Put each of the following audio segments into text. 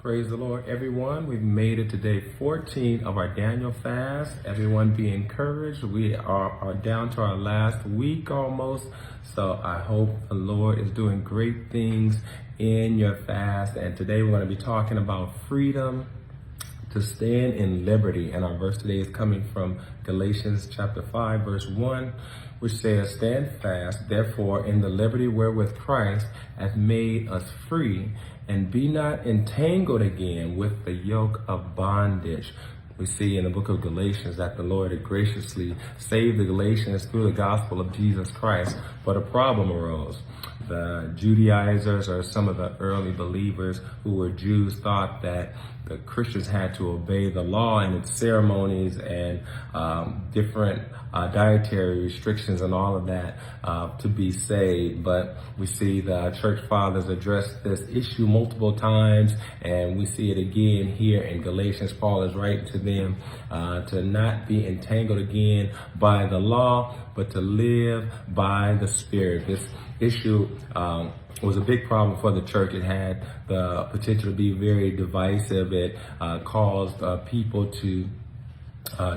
Praise the Lord, everyone. We've made it to day 14 of our Daniel fast. Everyone be encouraged. We are down to our last week almost. So I hope the Lord is doing great things in your fast. And today we're going to be talking about freedom to stand in liberty. And our verse today is coming from Galatians chapter 5, verse 1, which says, "Stand fast, therefore, in the liberty wherewith Christ hath made us free, and be not entangled again with the yoke of bondage." We see in the book of Galatians that the Lord had graciously saved the Galatians through the gospel of Jesus Christ, but a problem arose. The Judaizers, or some of the early believers who were Jews, thought that the Christians had to obey the law and its ceremonies and different dietary restrictions and all of that to be saved. But we see the church fathers address this issue multiple times, and we see it again here in Galatians. Paul is writing to them to not be entangled again by the law, but to live by the Spirit. This issue was a big problem for the church. It had the potential to be very divisive. It caused people to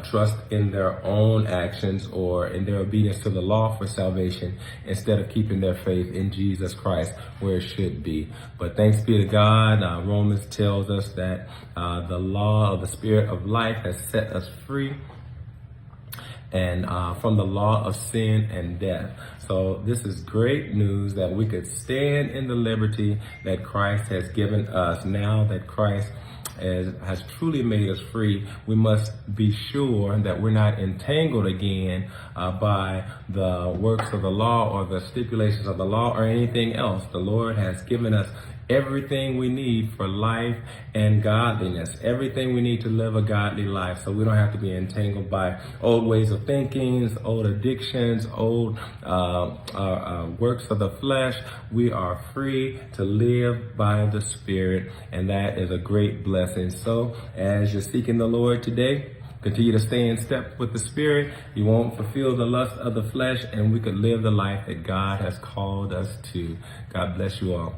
trust in their own actions or in their obedience to the law for salvation instead of keeping their faith in Jesus Christ where it should be. But thanks be to God, Romans tells us that the law of the Spirit of life has set us free and from the law of sin and death. So this is great news that we could stand in the liberty that Christ has given us. Now that Christ has truly made us free, we must be sure that we're not entangled again by the works of the law or the stipulations of the law or anything else. The Lord has given us everything we need for life and godliness, everything we need to live a godly life, so we don't have to be entangled by old ways of thinking, old addictions, old works of the flesh. We are free to live by the Spirit, and that is a great blessing. So as you're seeking the Lord today, continue to stay in step with the Spirit. You won't fulfill the lust of the flesh, and we could live the life that God has called us to. God bless you all.